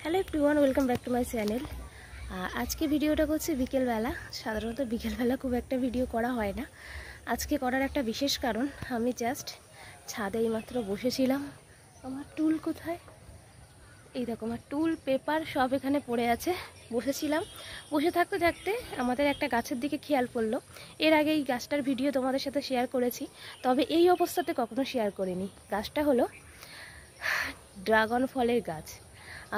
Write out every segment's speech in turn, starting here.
Hello everyone, welcome back to my channel. আজকে ভিডিওটা করছি বিকেলবেলা। সাধারণত বিকেলবেলা খুব একটা ভিডিও করা হয় না। আজকে করার একটা বিশেষ কারণ, আমি জাস্ট ছাদে এইমাত্র বসেছিলাম। আমার টুল কোথায়? এই দেখো, আমার টুল পেপার সব এখানে পড়ে আছে। বসেছিলাম, বসে থাকতে থাকতে আমাদের একটা গাছের দিকে খেয়াল পড়লো। এর আগে এই গাছটার ভিডিও তোমাদের সাথে শেয়ার করেছি, তবে এই অবস্থাতে কখনো শেয়ার করিনি। গাছটা হলো ড্রাগন ফলের গাছ।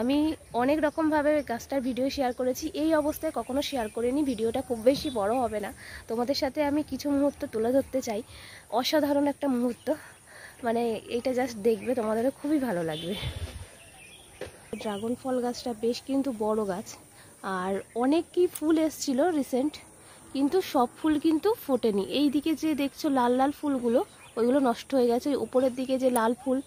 আমি অনেক রকমভাবে গাছটার ভিডিও শেয়ার করেছি, এই অবস্থায় কখনো শেয়ার করিনি। ভিডিওটা খুব বেশি বড় হবে না, তোমাদের সাথে আমি কিছু মুহূর্ত তুলে ধরতে চাই। অসাধারণ একটা মুহূর্ত, মানে এইটা জাস্ট দেখবে, তোমাদেরও খুবই ভালো লাগবে। ড্রাগন ফল গাছটা বেশ কিন্তু বড় গাছ, আর অনেকই ফুল এসছিল রিসেন্ট, কিন্তু সব ফুল কিন্তু ফোটেনি। এই দিকে যে দেখছো লাল লাল ফুলগুলো, ওইগুলো নষ্ট হয়ে গেছে। উপরের দিকে যে লাল ফুল,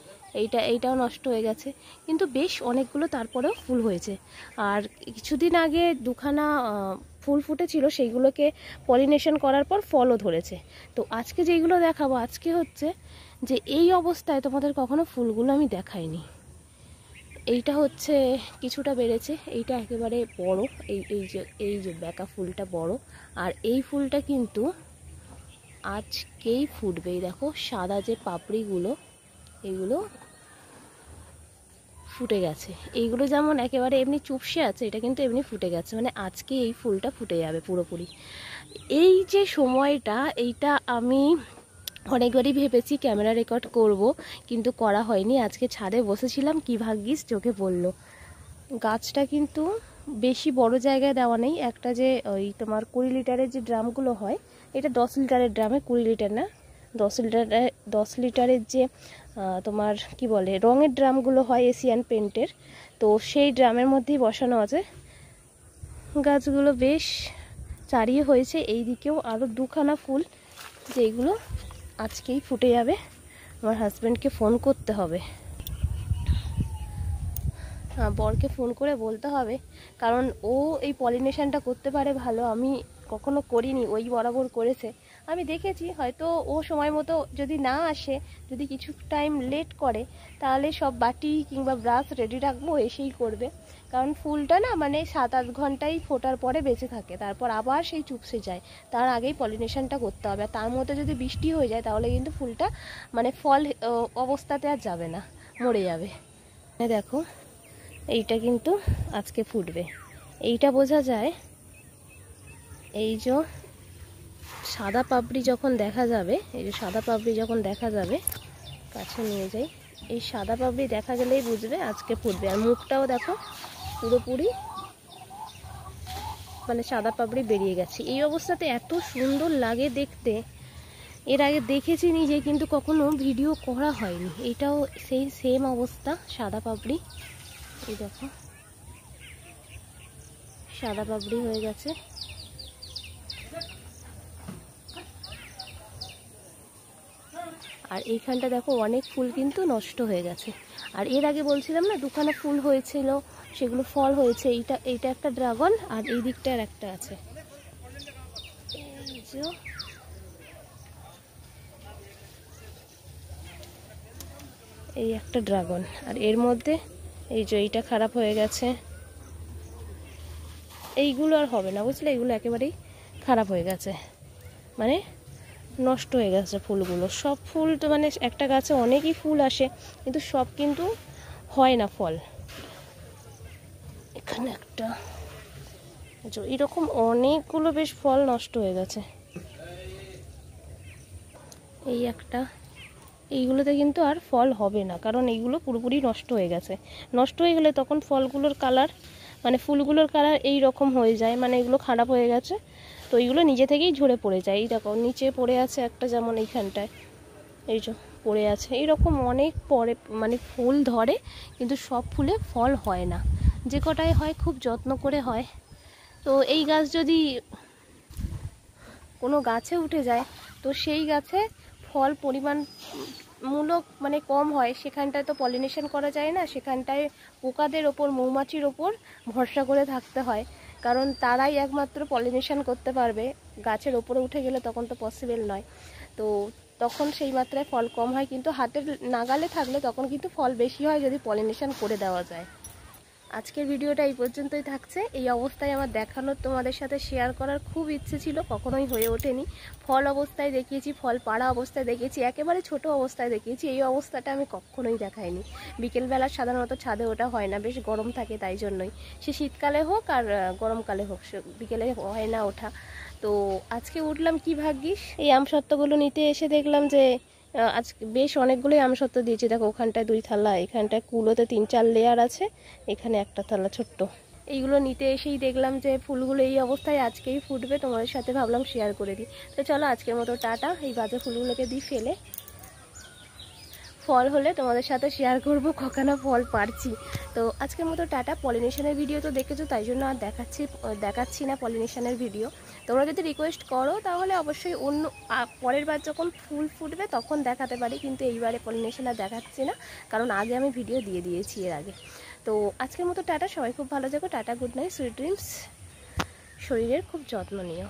এইটাও নষ্ট হয়ে গেছে, কিন্তু বেশ অনেকগুলো তারপরেও ফুল হয়েছে। আর কিছুদিন আগে দুখানা ফুল ফুটেছিল, সেইগুলোকে পলিনেশন করার পর ফলও ধরেছে। তো আজকে যেইগুলো দেখাবো, আজকে হচ্ছে যে এই অবস্থায় তোমাদের কখনো ফুলগুলো আমি দেখাইনি। এইটা হচ্ছে কিছুটা বেড়েছে, এইটা একেবারে বড়। এই যে বেঁকা ফুলটা বড়, আর এই ফুলটা কিন্তু আজকেই ফুটবে। এই দেখো সাদা যে পাপড়িগুলো, এইগুলো ফুটে গেছে। এইগুলো যেমন একেবারে এমনি চুপসে আছে, এটা কিন্তু এমনি ফুটে গেছে, মানে আজকে এই ফুলটা ফুটে যাবে পুরোপুরি। এই যে সময়টা, এইটা আমি অনেকবারই ভেবেছি ক্যামেরা রেকর্ড করব, কিন্তু করা হয়নি। আজকে ছাদে বসেছিলাম, কি ভাগ্যিস চোখে পড়লো। গাছটা কিন্তু বেশি বড় জায়গায় দেওয়া নেই। একটা যে ওই তোমার 20 লিটারের যে ড্রামগুলো হয়, এটা 10 লিটারের ড্রামে, 20 লিটার না, 10 লিটারের যে তোমার কি বলে রঙের ড্রামগুলো হয় এশিয়ান পেন্টের, তো সেই ড্রামের মধ্যেই বসানো আছে। গাছগুলো বেশ চারিয়ে হয়েছে। এই দিকেও আরও দুখানা ফুল, যেগুলো আজকেই ফুটে যাবে। আমার হাজব্যান্ডকে ফোন করতে হবে, বরকে ফোন করে বলতে হবে, কারণ ও এই পলিনেশনটা করতে পারে ভালো। আমি কখনো করিনি, ওই বরাবর করেছে। আমি দেখেছি, হয়তো ও সময় মতো যদি না আসে, যদি কিছু টাইম লেট করে, তাহলে সব বাটি কিংবা ব্রাশ রেডি রাখবো, এসেই করবে। কারণ ফুলটা না মানে 7-8 ঘন্টাই ফোটার পরে বেঁচে থাকে, তারপর আবার সেই চুপসে যায়। তার আগেই পলিনেশনটা করতে হবে। তার মধ্যে যদি বৃষ্টি হয়ে যায়, তাহলে কিন্তু ফুলটা মানে ফল অবস্থাতে আর যাবে না, মরে যাবে। দেখো এইটা কিন্তু আজকে ফুটবে, এইটা বোঝা যায়। এই যে সাদা পাপড়ি যখন দেখা যাবে, এই যে সাদা পাপড়ি যখন দেখা যাবে, কাছে নিয়ে যাই, এই সাদা পাপড়ি দেখা গেলেই বুঝবে আজকে ফুটবে। আর মুখটাও দেখো পুরোপুরি মানে সাদা পাপড়ি বেরিয়ে গেছে। এই অবস্থাতে এত সুন্দর লাগে দেখতে। এর আগে দেখেছি নিজে, কিন্তু কখনো ভিডিও করা হয়নি। এটাও সেই সেম অবস্থা, সাদা পাপড়ি। এই দেখো সাদা পাপড়ি হয়ে গেছে। আর এইখানটা দেখো অনেক ফুল কিন্তু নষ্ট হয়ে গেছে। আর এর আগে বলছিলাম না দুখানা ফুল হয়েছিল, সেগুলো ফল হয়েছে। এইটা একটা ড্রাগন, আর এই দিকটা আর একটা আছে। এই একটা ড্রাগন, আর এর মধ্যে এই যে এইটা খারাপ হয়ে গেছে। এইগুলো আর হবে না, বুঝলে, এইগুলো একেবারেই খারাপ হয়ে গেছে, মানে নষ্ট হয়ে গেছে ফুলগুলো। সব ফুল তো মানে একটা গাছে অনেকই ফুল আসে, কিন্তু সব কিন্তু হয় না ফল। এখানে একটা এরকম অনেকগুলো বেশ ফল নষ্ট হয়ে গেছে। এই একটা, এইগুলোতে কিন্তু আর ফল হবে না, কারণ এইগুলো পুরোপুরি নষ্ট হয়ে গেছে। নষ্ট হয়ে গেলে তখন ফলগুলোর কালার মানে ফুলগুলোর কালার এই রকম হয়ে যায়, মানে এগুলো খারাপ হয়ে গেছে, তো এইগুলো নিজে থেকেই ঝরে পড়ে যায়। এই দেখো নিচে পড়ে আছে একটা, যেমন এইখানটায় এই যে পড়ে আছে। এইরকম অনেক পরে মানে ফুল ধরে, কিন্তু সব ফুলে ফল হয় না। যে কটায় হয় খুব যত্ন করে হয়। তো এই গাছ যদি কোনো গাছে উঠে যায়, তো সেই গাছে ফল পরিমাণমূলক মানে কম হয়। সেখানটায় তো পলিনেশন করা যায় না, সেখানটায় পোকাদের ওপর, মৌমাছির ওপর ভরসা করে থাকতে হয়, কারণ তারাই একমাত্র পলিনেশন করতে পারবে। গাছের ওপরে উঠে গেলে তখন তো পসিবল নয়। তো তখন সেই মাত্রায় ফল কম হয়, কিন্তু হাতের নাগালে থাকলে তখন কিন্তু ফল বেশি হয়, যদি পলিনেশন করে দেওয়া যায়। আজকের ভিডিওটা এই পর্যন্তই থাকছে। এই অবস্থায় আমার দেখানোর, তোমাদের সাথে শেয়ার করার খুব ইচ্ছে ছিল, কখনোই হয়ে ওঠেনি। ফল অবস্থায় দেখিয়েছি, ফল পাড়া অবস্থায় দেখিয়েছি, একেবারে ছোট অবস্থায় দেখিয়েছি। এই অবস্থাটা আমি কখনোই দেখাইনি। বিকেলবেলা সাধারণত ছাদে ওটা হয় না, বেশ গরম থাকে, তাই জন্যই। সে শীতকালে হোক আর গরমকালে হোক, বিকেলে হয় না ওঠা। তো আজকে উঠলাম কি ভাগ্যিস, এই আমসত্ত্বগুলো নিতে এসে দেখলাম যে আজকে বেশ অনেকগুলোই আমসত্ত্ব দিয়েছে। দেখো, ওখানটায় 2 থালা, এখানটায় কুলোতে 3-4 লেয়ার আছে, এখানে একটা থালা ছোট্ট। এইগুলো নিতে এসেই দেখলাম যে ফুলগুলো এই অবস্থায় আজকেই ফুটবে, তোমাদের সাথে ভাবলাম শেয়ার করে দিই। তো চলো আজকের মতো টাটা। এই বাজে ফুলগুলোকে দিই ফেলে, ফল হলে তোমাদের সাথে শেয়ার করব কখানা ফল পারছি। তো আজকের মতো টাটা। পলিনেশনের ভিডিও তো দেখেছো, তাই জন্য আর দেখাচ্ছি না পলিনেশনের ভিডিও। তোমরা যদি রিকোয়েস্ট করো তাহলে অবশ্যই অন্য পরের বার যখন ফুল ফুটবে তখন দেখাতে পারি, কিন্তু এইবারে পলিনেশন আর দেখাচ্ছি না, কারণ আগে আমি ভিডিও দিয়ে দিয়েছি এর আগে। তো আজকের মতো টাটা, সবাই খুব ভালো থেকো, tata, good night, sweet dreams, শরীরের খুব যত্ন নিও।